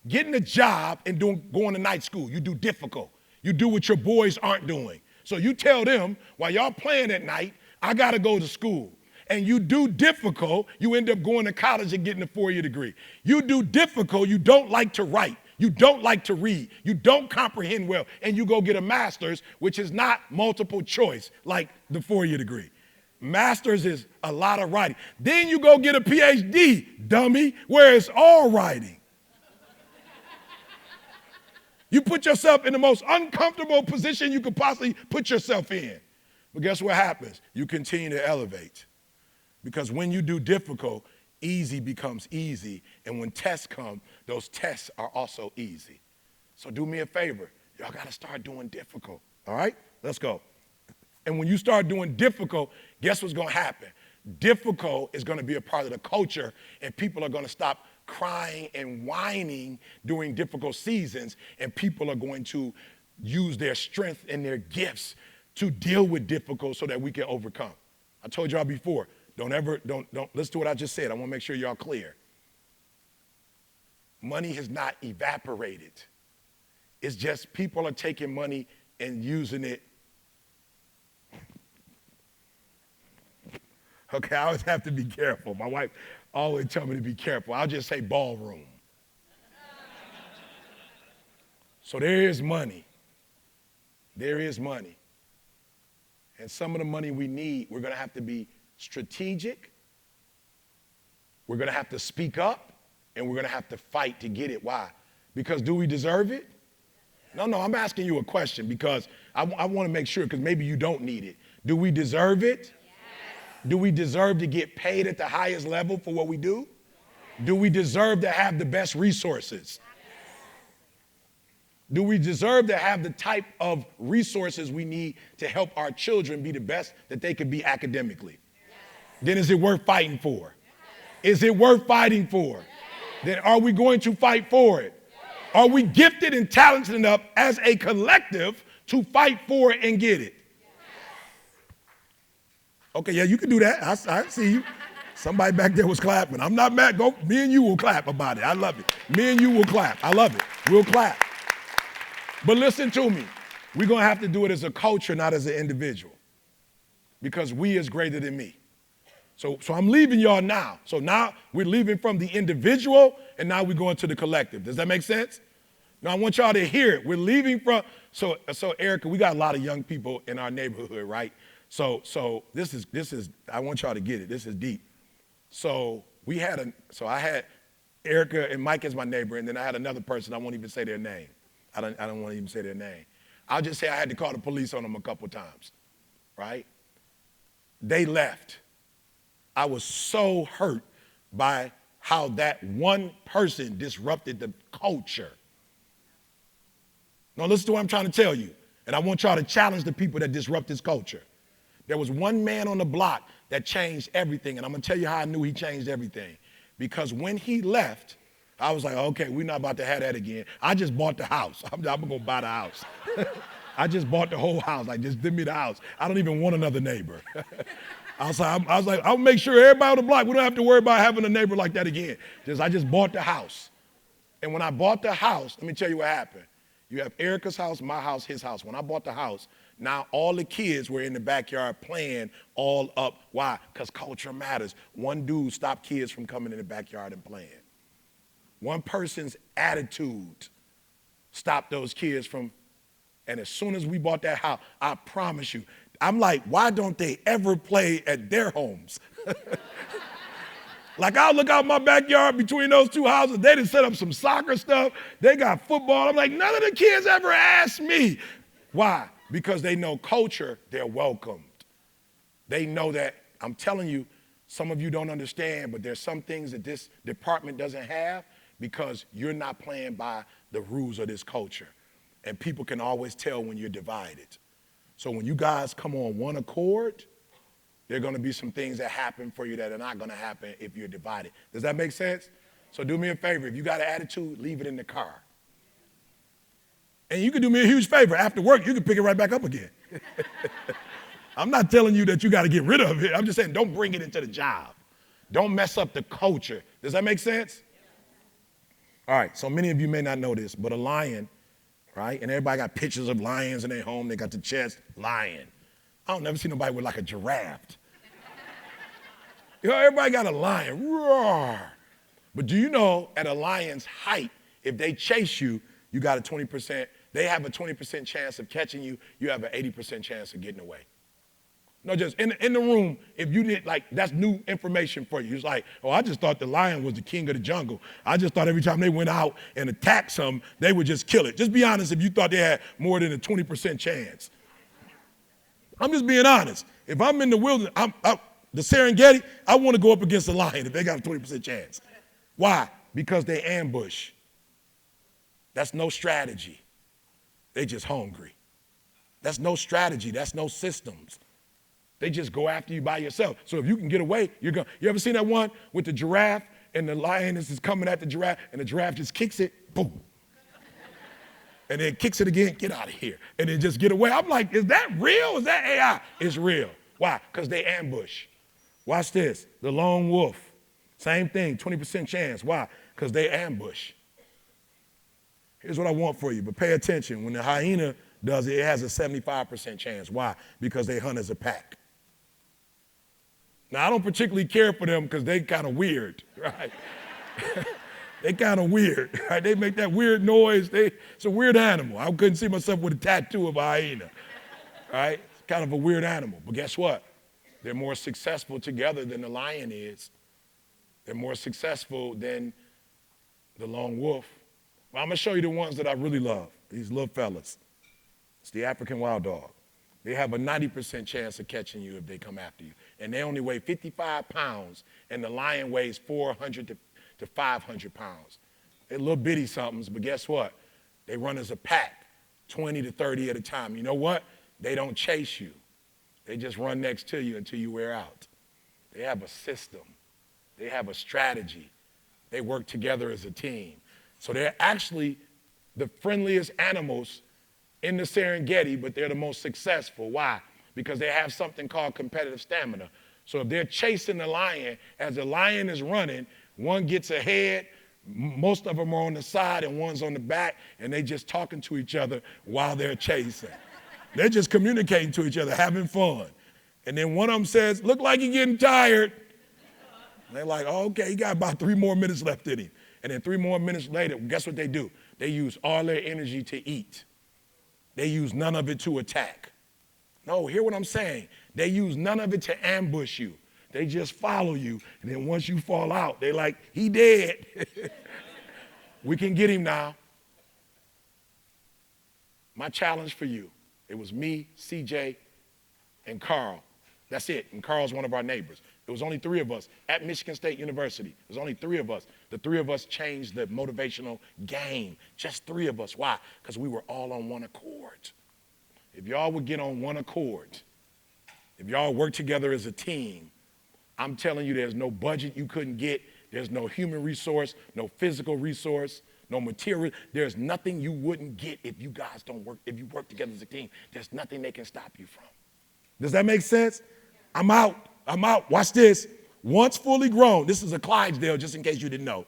getting a job and going to night school. You do difficult. You do what your boys aren't doing. So you tell them, while y'all playing at night, I got to go to school. And you do difficult, you end up going to college and getting a 4-year degree. You do difficult, you don't like to write. You don't like to read. You don't comprehend well. And you go get a master's, which is not multiple choice like the 4-year degree. Master's is a lot of writing. Then you go get a PhD, dummy, where it's all writing. You put yourself in the most uncomfortable position you could possibly put yourself in. But guess what happens? You continue to elevate. Because when you do difficult, easy becomes easy. And when tests come, those tests are also easy. So do me a favor. Y'all got to start doing difficult. All right? Let's go. And when you start doing difficult, guess what's going to happen? Difficult is going to be a part of the culture, and people are going to stop crying and whining during difficult seasons, and people are going to use their strength and their gifts to deal with difficult so that we can overcome. I told y'all before, don't listen to what I just said. I want to make sure y'all clear. Money has not evaporated. It's just people are taking money and using it. Okay, I always have to be careful. My wife always tells me to be careful. I'll just say ballroom. So there is money. There is money. And some of the money we need, we're going to have to be strategic. We're going to have to speak up, and we're going to have to fight to get it. Why? Because do we deserve it? No, I'm asking you a question because I want to make sure, because maybe you don't need it. Do we deserve it? Do we deserve to get paid at the highest level for what we do? Do we deserve to have the best resources? Do we deserve to have the type of resources we need to help our children be the best that they could be academically? Then is it worth fighting for? Is it worth fighting for? Then are we going to fight for it? Are we gifted and talented enough as a collective to fight for it and get it? Okay, yeah, you can do that. I see you. Somebody back there was clapping. I'm not mad. Go. Me and you will clap about it. I love it. Me and you will clap. I love it. We'll clap. But listen to me. We're going to have to do it as a culture, not as an individual. Because we is greater than me. So I'm leaving y'all now. So now we're leaving from the individual, and now we're going to the collective. Does that make sense? Now I want y'all to hear it. We're leaving from, so Erica, we got a lot of young people in our neighborhood, right? So this is, I want y'all to get it. This is deep. So I had Erica and Mike as my neighbor, and then I had another person. I won't even say their name. I don't want to even say their name. I'll just say I had to call the police on them a couple times, right? They left. I was so hurt by how that one person disrupted the culture. Now listen to what I'm trying to tell you. And I want y'all to challenge the people that disrupt this culture. There was one man on the block that changed everything. And I'm going to tell you how I knew he changed everything. Because when he left, I was like, okay, we're not about to have that again. I just bought the house. I'm going to buy the house. I just bought the whole house. Like, just give me the house. I don't even want another neighbor. I was like, I'll make sure everybody on the block, we don't have to worry about having a neighbor like that again. I just bought the house. And when I bought the house, let me tell you what happened. You have Erica's house, my house, his house. When I bought the house, now all the kids were in the backyard playing all up. Why? Because culture matters. One dude stopped kids from coming in the backyard and playing. One person's attitude stopped those kids from, and as soon as we bought that house, I promise you, I'm like, why don't they ever play at their homes? Like, I'll look out my backyard between those two houses. They done set up some soccer stuff. They got football. I'm like, none of the kids ever asked me. Why? Because they know culture, they're welcomed. They know that, I'm telling you, some of you don't understand, but there's some things that this department doesn't have because you're not playing by the rules of this culture. And people can always tell when you're divided. So when you guys come on one accord, there are going to be some things that happen for you that are not going to happen if you're divided. Does that make sense? So do me a favor. If you got an attitude, leave it in the car. And you can do me a huge favor. After work, you can pick it right back up again. I'm not telling you that you got to get rid of it. I'm just saying don't bring it into the job. Don't mess up the culture. Does that make sense? All right, so many of you may not know this, but a lion, right? And everybody got pictures of lions in their home. They got the chest, lion. I don't never see nobody with like a giraffe. You know, everybody got a lion. Roar. But do you know at a lion's height, if they chase you, you got a 20%, they have a 20% chance of catching you. You have an 80% chance of getting away. No, just in the room, if you did, like, that's new information for you. It's like, oh, I just thought the lion was the king of the jungle. I just thought every time they went out and attacked something, they would just kill it. Just be honest if you thought they had more than a 20% chance. I'm just being honest. If I'm in the wilderness, the Serengeti, I want to go up against a lion if they got a 20% chance. Why? Because they ambush. That's no strategy. They just hungry. That's no strategy. That's no systems. They just go after you by yourself. So if you can get away, you're going. You ever seen that one with the giraffe and the lion is coming at the giraffe and the giraffe just kicks it, boom. And then kicks it again, get out of here. And then just get away. I'm like, is that real? Is that AI? It's real. Why? Because they ambush. Watch this. The lone wolf. Same thing, 20% chance. Why? Because they ambush. Here's what I want for you, but pay attention. When the hyena does it, it has a 75% chance. Why? Because they hunt as a pack. Now, I don't particularly care for them because they kind of weird, right? They kind of weird, right? They make that weird noise. It's a weird animal. I couldn't see myself with a tattoo of a hyena, right? It's kind of a weird animal. But guess what? They're more successful together than the lion is. They're more successful than the lone wolf. Well, I'm going to show you the ones that I really love, these little fellas. It's the African wild dog. They have a 90% chance of catching you if they come after you. And they only weigh 55 pounds, and the lion weighs 400 to 500 pounds. They're little bitty somethings, but guess what? They run as a pack, 20 to 30 at a time. You know what? They don't chase you. They just run next to you until you wear out. They have a system. They have a strategy. They work together as a team. So they're actually the friendliest animals in the Serengeti, but they're the most successful. Why? Because they have something called competitive stamina. So if they're chasing the lion, as the lion is running, one gets ahead, most of them are on the side and one's on the back, and they just talking to each other while they're chasing. They're just communicating to each other, having fun. And then one of them says, look like you're getting tired. And they're like, oh, okay, he got about 3 more minutes left in him. And then 3 more minutes later, guess what they do? They use all their energy to eat. They use none of it to attack. No, hear what I'm saying. They use none of it to ambush you. They just follow you. And then once you fall out, they like, he dead. We can get him now. My challenge for you, it was me, CJ, and Carl. That's it. And Carl's one of our neighbors. It was only 3 of us at Michigan State University. It was only 3 of us. The 3 of us changed the motivational game. Just 3 of us. Why? Because we were all on one accord. If y'all would get on one accord, if y'all work together as a team, I'm telling you there's no budget you couldn't get. There's no human resource, no physical resource, no material. There's nothing you wouldn't get if you guys don't work, if you work together as a team. There's nothing they can stop you from. Does that make sense? I'm out. Watch this. Once fully grown, this is a Clydesdale, just in case you didn't know.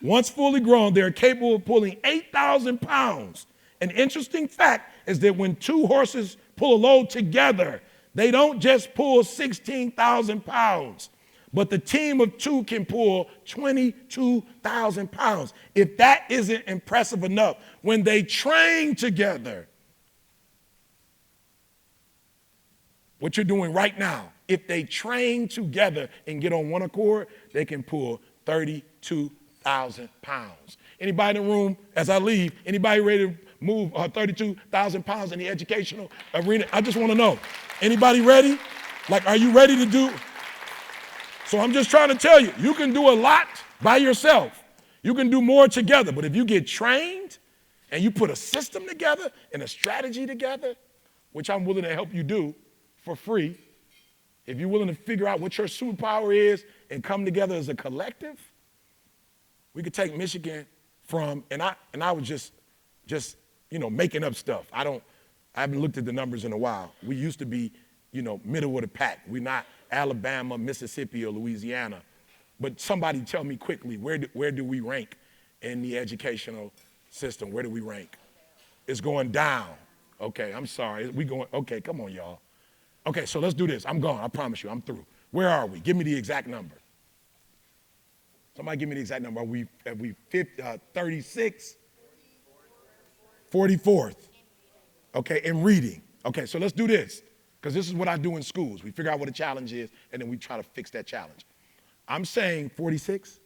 Once fully grown, they're capable of pulling 8,000 pounds. An interesting fact is that when 2 horses pull a load together, they don't just pull 16,000 pounds, but the team of 2 can pull 22,000 pounds. If that isn't impressive enough, when they train together, what you're doing right now, if they train together and get on one accord, they can pull 32,000 pounds. Anybody in the room, as I leave, anybody ready to move 32,000 pounds in the educational arena? I just want to know. Anybody ready? Like, are you ready to do? So I'm just trying to tell you, you can do a lot by yourself. You can do more together. But if you get trained and you put a system together and a strategy together, which I'm willing to help you do for free, if you're willing to figure out what your superpower is and come together as a collective, we could take Michigan from, and I was just making up stuff. I haven't looked at the numbers in a while. We used to be, middle of the pack. We're not Alabama, Mississippi, or Louisiana. But somebody tell me quickly, where do we rank in the educational system? Where do we rank? It's going down. Okay, I'm sorry. Okay, come on, y'all. Okay, so let's do this. I'm gone. I promise you, I'm through. Where are we? Give me the exact number. Somebody give me the exact number. Are we 36? 44th. Okay, in reading. Okay, so let's do this. Because this is what I do in schools. We figure out what a challenge is, and then we try to fix that challenge. I'm saying 46?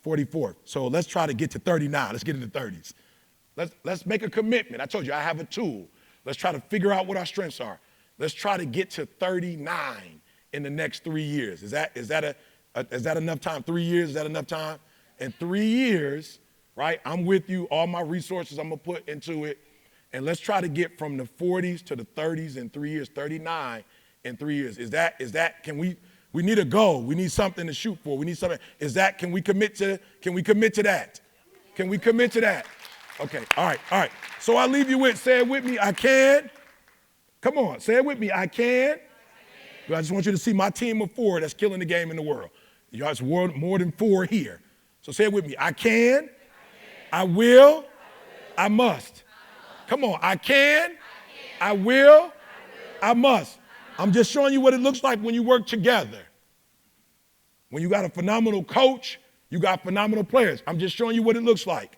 44th. So let's try to get to 39. Let's get into 30s. Let's make a commitment. I told you I have a tool. Let's try to figure out what our strengths are. Let's try to get to 39 in the next 3 years. Is that enough time? 3 years, is that enough time? In 3 years, right, I'm with you. All my resources I'm going to put into it. And let's try to get from the 40s to the 30s in 3 years, 39 in 3 years. Can we need a goal. We need something to shoot for. We need something. Can we commit to that? Can we commit to that? Okay, all right. So I leave you with, say it with me, I can. Come on, say it with me, I can. I just want you to see my team of 4 that's killing the game in the world. Y'all, it's more than 4 here. So say it with me, I can, I will, I must. Come on, I can, I will, I must. I'm just showing you what it looks like when you work together. When you got a phenomenal coach, you got phenomenal players. I'm just showing you what it looks like.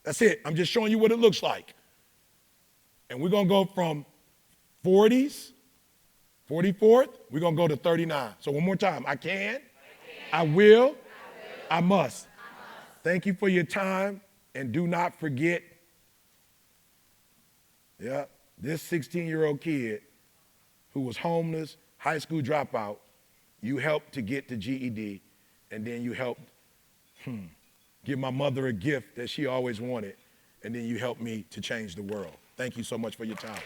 That's it. I'm just showing you what it looks like. And we're going to go from 40s, 44th, we're going to go to 39. So one more time. I can, I will, I must. Thank you for your time. And do not forget, this 16-year-old kid who was homeless, high school dropout, you helped to get the GED, and then you helped give my mother a gift that she always wanted, and then you helped me to change the world. Thank you so much for your time.